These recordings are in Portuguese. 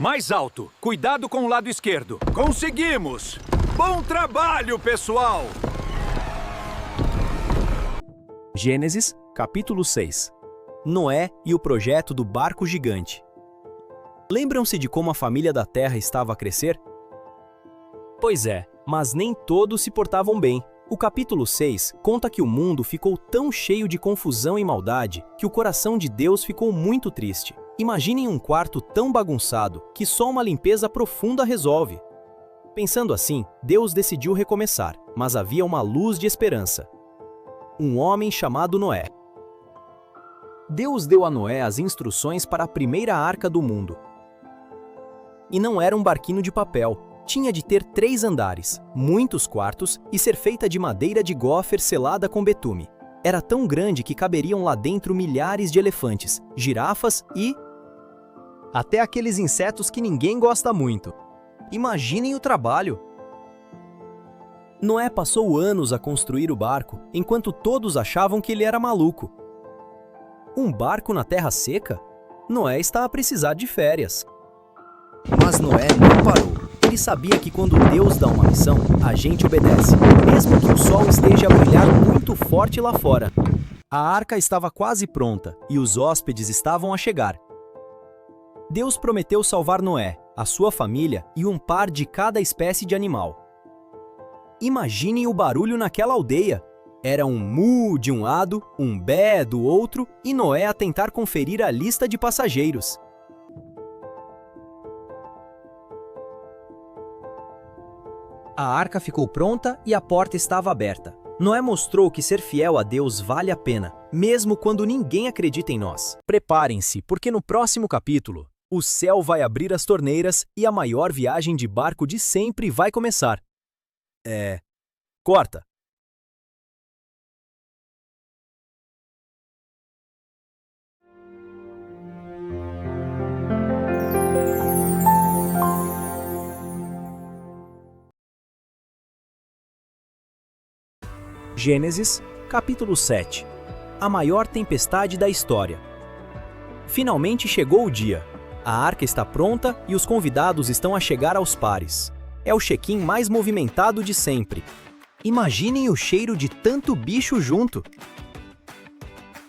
Mais alto. Cuidado com o lado esquerdo. Conseguimos! Bom trabalho, pessoal! Gênesis, capítulo 6. Noé e o projeto do barco gigante. Lembram-se de como a família da Terra estava a crescer? Pois é, mas nem todos se portavam bem. O capítulo 6 conta que o mundo ficou tão cheio de confusão e maldade que o coração de Deus ficou muito triste. Imaginem um quarto tão bagunçado que só uma limpeza profunda resolve. Pensando assim, Deus decidiu recomeçar, mas havia uma luz de esperança. Um homem chamado Noé. Deus deu a Noé as instruções para a primeira arca do mundo. E não era um barquinho de papel. Tinha de ter 3 andares, muitos quartos e ser feita de madeira de gofer selada com betume. Era tão grande que caberiam lá dentro milhares de elefantes, girafas e... até aqueles insetos que ninguém gosta muito. Imaginem o trabalho! Noé passou anos a construir o barco, enquanto todos achavam que ele era maluco. Um barco na terra seca? Noé está a precisar de férias. Mas Noé não parou. Ele sabia que quando Deus dá uma missão, a gente obedece, mesmo que o sol esteja a brilhar muito forte lá fora. A arca estava quase pronta e os hóspedes estavam a chegar. Deus prometeu salvar Noé, a sua família e um par de cada espécie de animal. Imaginem o barulho naquela aldeia. Era um mu de um lado, um bé do outro e Noé a tentar conferir a lista de passageiros. A arca ficou pronta e a porta estava aberta. Noé mostrou que ser fiel a Deus vale a pena, mesmo quando ninguém acredita em nós. Preparem-se, porque no próximo capítulo, o céu vai abrir as torneiras e a maior viagem de barco de sempre vai começar. Corta! Gênesis, capítulo 7. A maior tempestade da história. Finalmente chegou o dia. A arca está pronta e os convidados estão a chegar aos pares. É o check-in mais movimentado de sempre. Imaginem o cheiro de tanto bicho junto.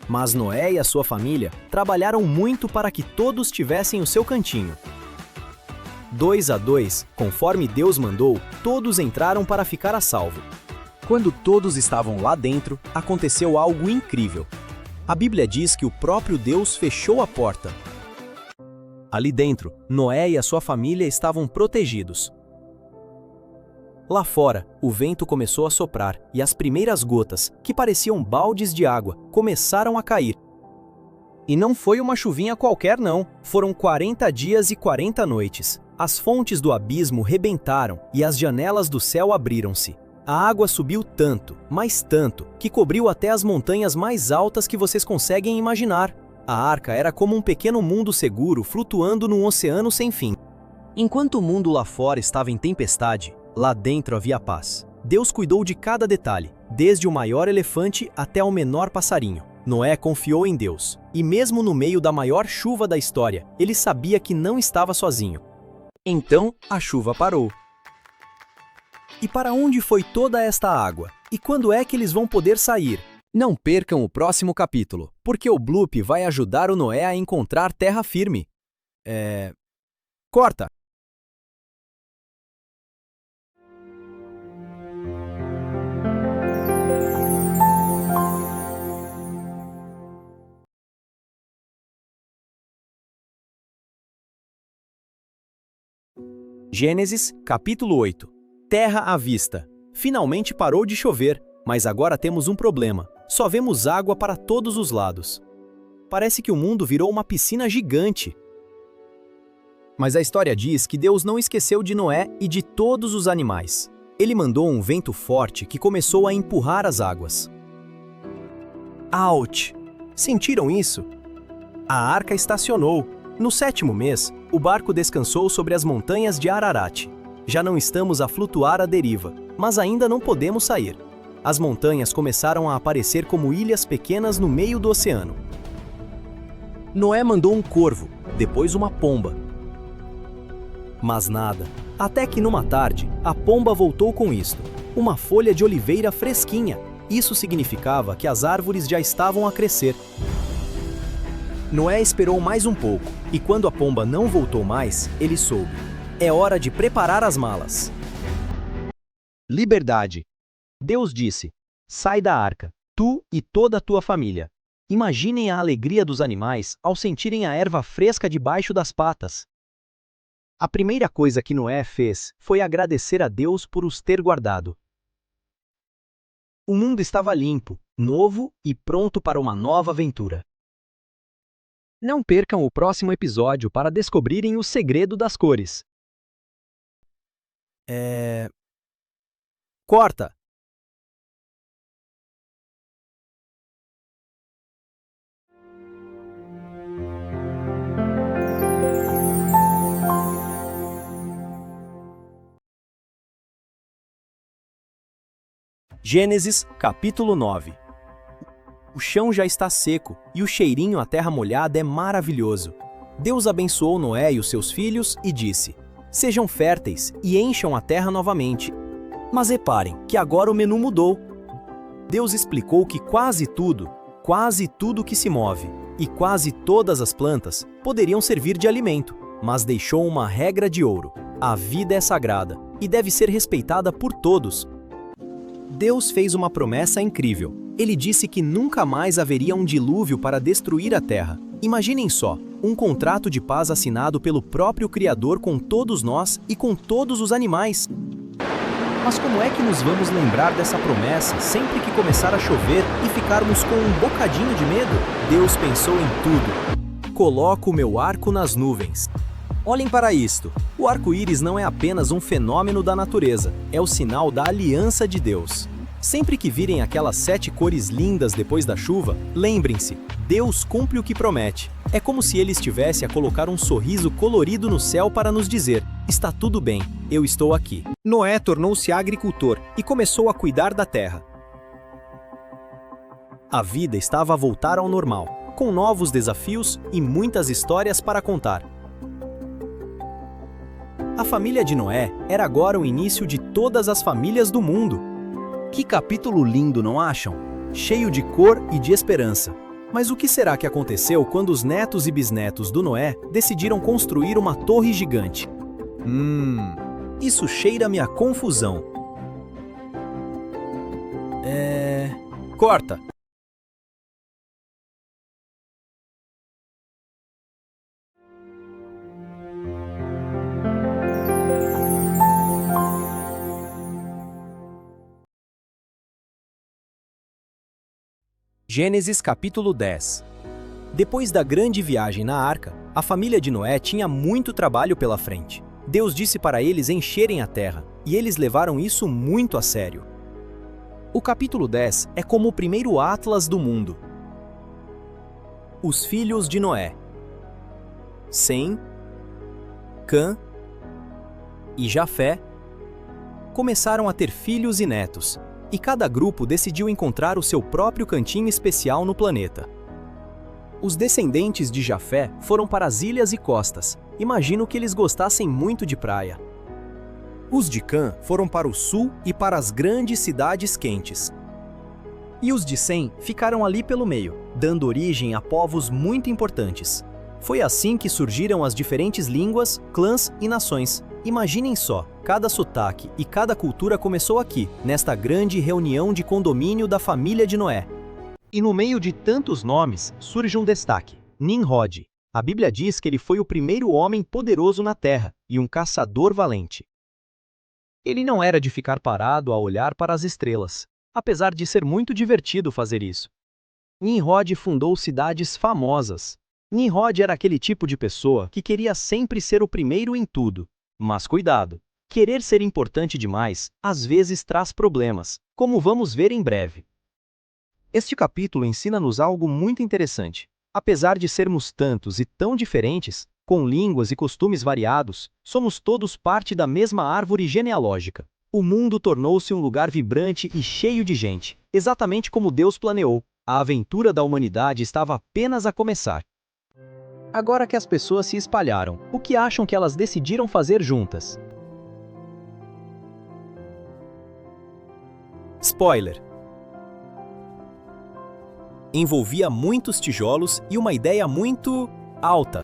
Mas Noé e a sua família trabalharam muito para que todos tivessem o seu cantinho. 2 a 2, conforme Deus mandou, todos entraram para ficar a salvo. Quando todos estavam lá dentro, aconteceu algo incrível. A Bíblia diz que o próprio Deus fechou a porta. Ali dentro, Noé e a sua família estavam protegidos. Lá fora, o vento começou a soprar e as primeiras gotas, que pareciam baldes de água, começaram a cair. E não foi uma chuvinha qualquer não, foram 40 dias e 40 noites. As fontes do abismo rebentaram e as janelas do céu abriram-se. A água subiu tanto, mas tanto, que cobriu até as montanhas mais altas que vocês conseguem imaginar. A arca era como um pequeno mundo seguro flutuando num oceano sem fim. Enquanto o mundo lá fora estava em tempestade, lá dentro havia paz. Deus cuidou de cada detalhe, desde o maior elefante até o menor passarinho. Noé confiou em Deus, e mesmo no meio da maior chuva da história, ele sabia que não estava sozinho. Então, a chuva parou. E para onde foi toda esta água? E quando é que eles vão poder sair? Não percam o próximo capítulo, porque o Bloop vai ajudar o Noé a encontrar terra firme. Corta! Gênesis, capítulo 8. Terra à vista. Finalmente parou de chover, mas agora temos um problema. Só vemos água para todos os lados. Parece que o mundo virou uma piscina gigante. Mas a história diz que Deus não esqueceu de Noé e de todos os animais. Ele mandou um vento forte que começou a empurrar as águas. Ouch! Sentiram isso? A arca estacionou. No 7º mês, o barco descansou sobre as montanhas de Ararat. Já não estamos a flutuar à deriva, mas ainda não podemos sair. As montanhas começaram a aparecer como ilhas pequenas no meio do oceano. Noé mandou um corvo, depois uma pomba. Mas nada. Até que numa tarde, a pomba voltou com isto: uma folha de oliveira fresquinha. Isso significava que as árvores já estavam a crescer. Noé esperou mais um pouco, e quando a pomba não voltou mais, ele soube: é hora de preparar as malas. Liberdade. Deus disse: sai da arca, tu e toda a tua família. Imaginem a alegria dos animais ao sentirem a erva fresca debaixo das patas. A primeira coisa que Noé fez foi agradecer a Deus por os ter guardado. O mundo estava limpo, novo e pronto para uma nova aventura. Não percam o próximo episódio para descobrirem o segredo das cores. Corta! Gênesis, capítulo 9. O chão já está seco e o cheirinho à terra molhada é maravilhoso. Deus abençoou Noé e os seus filhos e disse: sejam férteis e encham a terra novamente. Mas reparem que agora o menu mudou. Deus explicou que quase tudo que se move e quase todas as plantas poderiam servir de alimento, mas deixou uma regra de ouro: a vida é sagrada e deve ser respeitada por todos. Deus fez uma promessa incrível. Ele disse que nunca mais haveria um dilúvio para destruir a terra. Imaginem só, um contrato de paz assinado pelo próprio Criador com todos nós e com todos os animais. Mas como é que nos vamos lembrar dessa promessa sempre que começar a chover e ficarmos com um bocadinho de medo? Deus pensou em tudo. Coloco o meu arco nas nuvens. Olhem para isto. O arco-íris não é apenas um fenômeno da natureza, é o sinal da aliança de Deus. Sempre que virem aquelas 7 cores lindas depois da chuva, lembrem-se, Deus cumpre o que promete. É como se Ele estivesse a colocar um sorriso colorido no céu para nos dizer: está tudo bem, eu estou aqui. Noé tornou-se agricultor e começou a cuidar da terra. A vida estava a voltar ao normal, com novos desafios e muitas histórias para contar. A família de Noé era agora o início de todas as famílias do mundo. Que capítulo lindo, não acham? Cheio de cor e de esperança. Mas o que será que aconteceu quando os netos e bisnetos do Noé decidiram construir uma torre gigante? Isso cheira-me a confusão. Corta! Gênesis capítulo 10. Depois da grande viagem na arca, a família de Noé tinha muito trabalho pela frente. Deus disse para eles encherem a terra, e eles levaram isso muito a sério. O capítulo 10 é como o primeiro atlas do mundo. Os filhos de Noé: Sem, Cã e Jafé começaram a ter filhos e netos, e cada grupo decidiu encontrar o seu próprio cantinho especial no planeta. Os descendentes de Jafé foram para as ilhas e costas. Imagino que eles gostassem muito de praia. Os de Cã foram para o sul e para as grandes cidades quentes. E os de Sem ficaram ali pelo meio, dando origem a povos muito importantes. Foi assim que surgiram as diferentes línguas, clãs e nações. Imaginem só, cada sotaque e cada cultura começou aqui, nesta grande reunião de condomínio da família de Noé. E no meio de tantos nomes, surge um destaque: Nimrod. A Bíblia diz que ele foi o primeiro homem poderoso na terra e um caçador valente. Ele não era de ficar parado a olhar para as estrelas, apesar de ser muito divertido fazer isso. Nimrod fundou cidades famosas. Nimrod era aquele tipo de pessoa que queria sempre ser o primeiro em tudo. Mas cuidado, querer ser importante demais às vezes traz problemas, como vamos ver em breve. Este capítulo ensina-nos algo muito interessante. Apesar de sermos tantos e tão diferentes, com línguas e costumes variados, somos todos parte da mesma árvore genealógica. O mundo tornou-se um lugar vibrante e cheio de gente, exatamente como Deus planeou. A aventura da humanidade estava apenas a começar. Agora que as pessoas se espalharam, o que acham que elas decidiram fazer juntas? Spoiler! Envolvia muitos tijolos e uma ideia muito alta.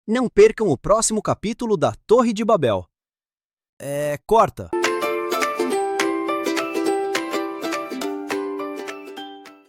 Não percam o próximo capítulo da Torre de Babel. Corta!